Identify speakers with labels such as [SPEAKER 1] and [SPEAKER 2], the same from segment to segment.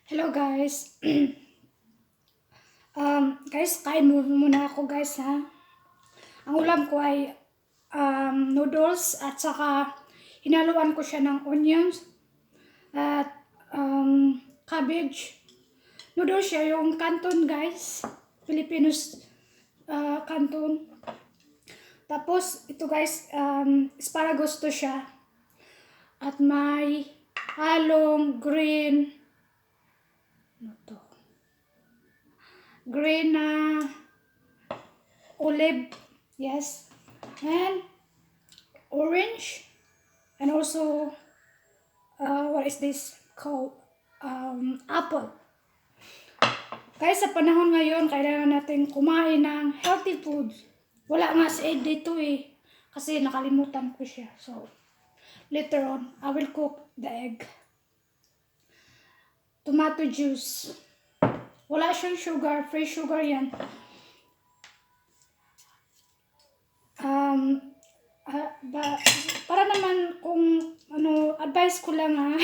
[SPEAKER 1] Hello guys. Guys, kain muna ako guys ha. Ang ulam ko ay noodles at saka hinaluan ko siya ng onions at cabbage. Noodles siya yung canton guys. Filipinos canton. Tapos ito guys, asparagus to siya. At may halong green ano to? Green olive, yes, and orange, and also what is this called? Apple. Guys, sa panahon ngayon, kailangan natin kumain ng healthy food. Wala nga sa egg dito eh, kasi nakalimutan ko siya. So, later on, I will cook the egg. Tomato juice. Wala siyang sugar, free sugar yan. Para naman kung advice ko lang ha,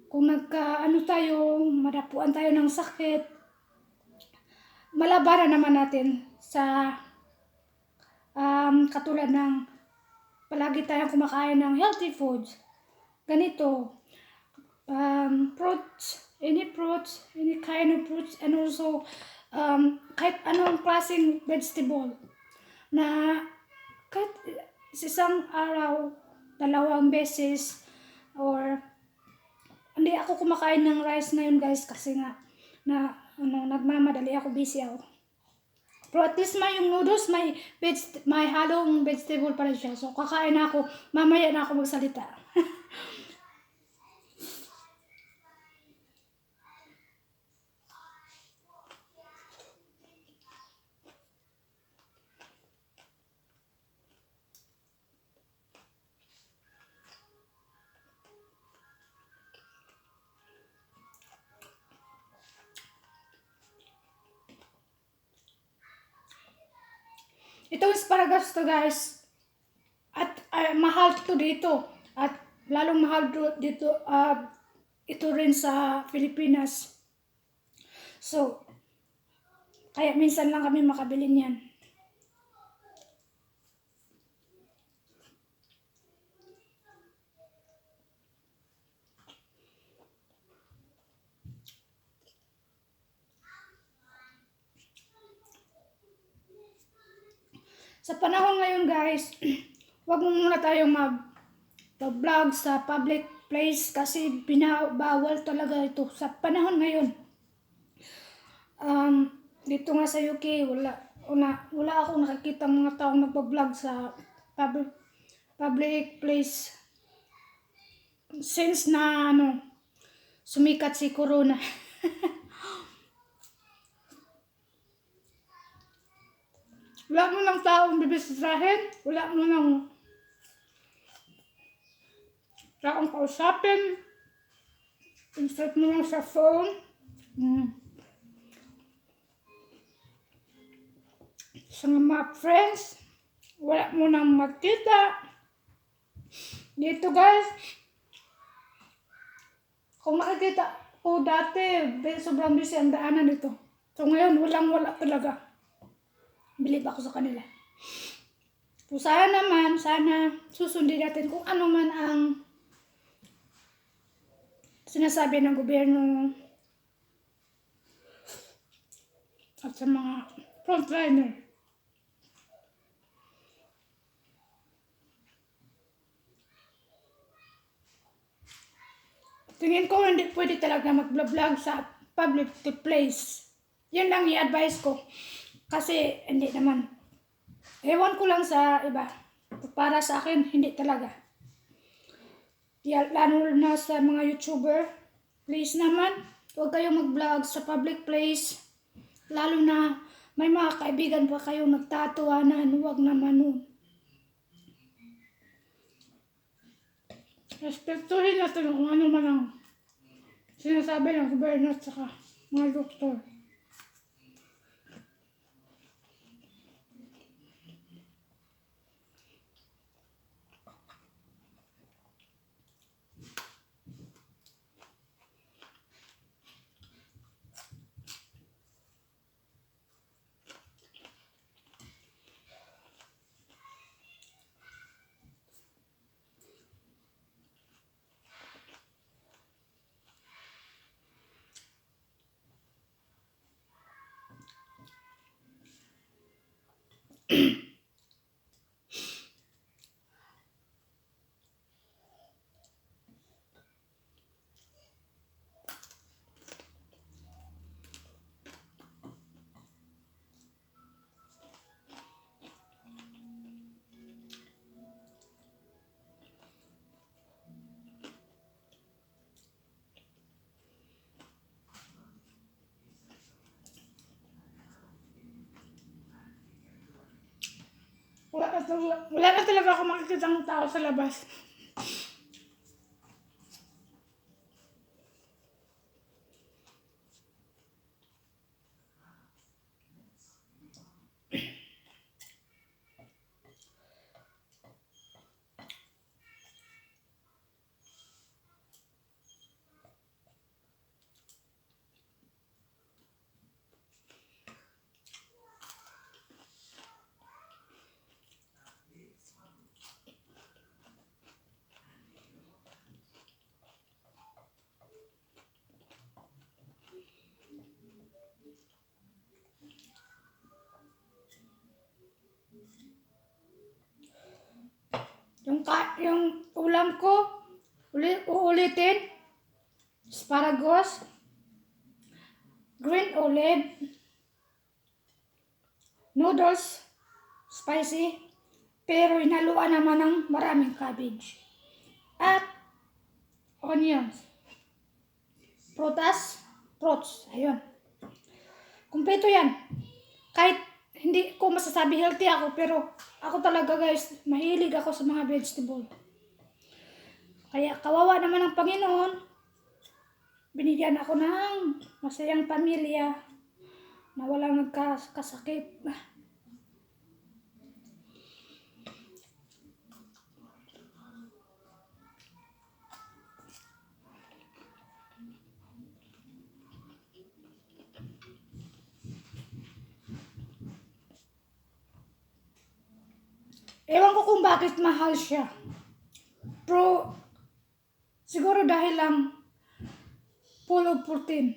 [SPEAKER 1] kung tayo, madapuan tayo ng sakit, malabanan naman natin sa katulad ng palagi tayong kumakain ng healthy foods. Ganito, fruits, any kind of fruits, and also kahit anong klaseng vegetable na kahit isang araw, 2 beses, or hindi ako kumakain ng rice ngayon guys kasi nga nagmamadali ako, busy ako. Pero at least may yung noodles, may halong vegetable pa rin siya. So kakain ako, mamaya na ako magsalita. Itong asparagus to guys, at mahal to dito, at lalong mahal dito, ito rin sa Pilipinas. So, kaya minsan lang kami makabili niyan. Sa panahon ngayon guys, wag mo muna tayong mag-vlog sa public place kasi binabawal talaga ito sa panahon ngayon. Dito nga sa UK, wala akong nakikita mga taong nagpa-vlog sa public place since na sumikat si Corona. Wala mo ng taong bibisitahin, wala mo ng taong kausapin, insert mo lang sa phone. Sa mga friends, wala mo nang magkita. Dito guys, kung makikita ko dati, sobrang busy ang daanan dito. So ngayon, wala talaga. Bilib ako sa kanila. So sana susundin natin kung ano man ang sinasabi ng gobyerno at sa mga frontliner. Tingin ko hindi pwede talaga mag-vlog sa public place. Yan lang i-advise ko. Kasi hindi naman. Ewan ko lang sa iba. Para sa akin, hindi talaga. Lalo na sa mga YouTuber, please naman, huwag kayong mag-vlog sa public place. Lalo na may mga kaibigan pa kayong nagtatawanan, huwag naman nun. Respektuhin natin kung ano man ang sinasabi ng gobyerno at saka mga doktor. Wala na talaga ako makikita ng tao sa labas. Yung ulam ko, uulitin, asparagus, green olive, noodles, spicy, pero hinaluan naman ng maraming cabbage. At onions, fruits, ayun. Kumpleto yan. Kahit hindi ko masasabi healthy ako, pero ako talaga guys, mahilig ako sa mga vegetable. Kaya kawawa naman ang Panginoon, binigyan ako ng masayang pamilya na walang nagkasakit. Ewan ko kung bakit mahal siya. Pero siguro dahil lang full of protein.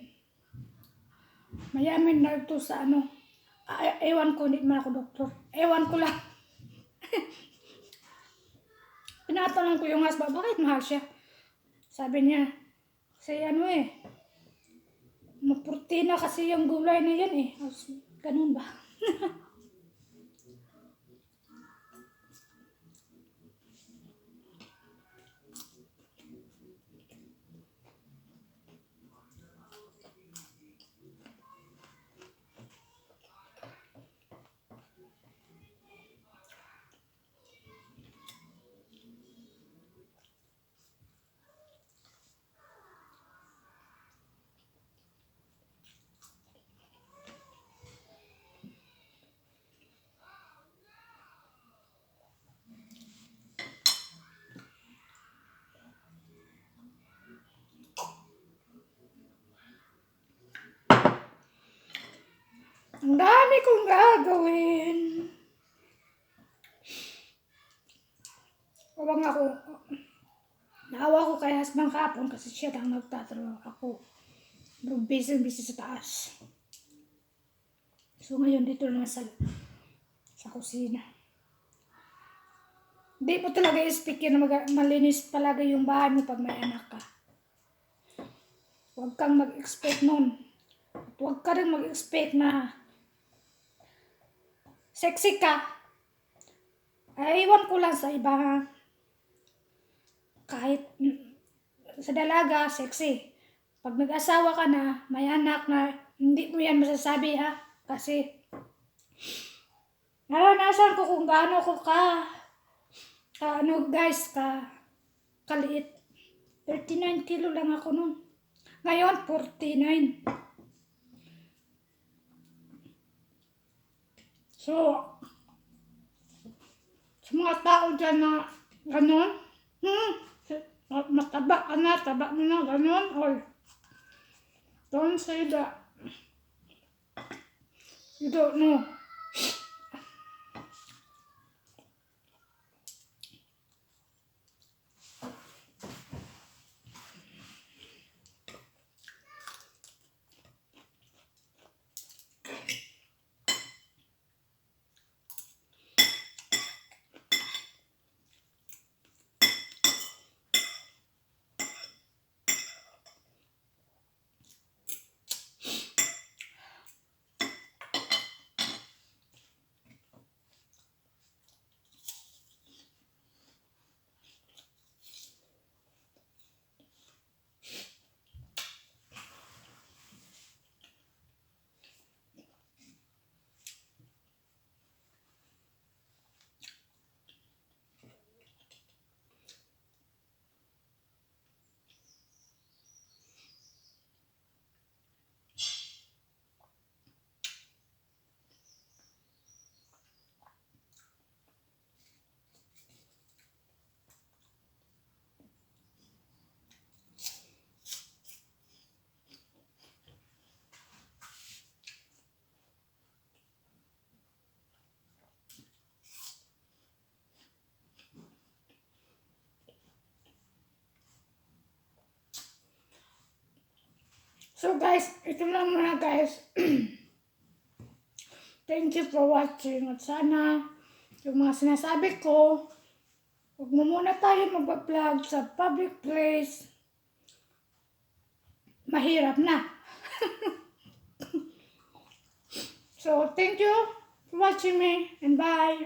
[SPEAKER 1] Mayamin na ito sa ano. Ewan ko, hindi man ako doktor. Ewan ko lang. Pinatanong ko yung husband, bakit mahal siya? Sabi niya, kasi ano maprotina kasi yung gulay na yan ganun ba? Ang dami kong gagawin. Huwag ako. Naawa ko kay husband kahapon kasi siya lang nagtatrabaho ako. Busy sa taas. So ngayon dito naman sa kusina. Hindi mo talaga i-speak yun na malinis talaga yung bahay mo pag may anak ka. Huwag kang mag-expect nun. Huwag ka rin mag-expect na sexy ka. Ay, iwan ko lang sa iba. Kahit sa dalaga, sexy. Pag nag-asawa ka na, may anak na, hindi mo yan masasabi ha. Kasi, naranasan ko kung gaano ko kaliit. 39 kilo lang ako nun. Ngayon, 49. So, sa mga tao dyan na gano'n, mataba ka na, taba mo na, gano'n, or don't say that. You don't know. So guys, ito lang muna guys. Thank you for watching. At sana, yung mga sinasabi ko, huwag mo muna tayo mag-vlog sa public place. Mahirap na. So, thank you for watching me and bye.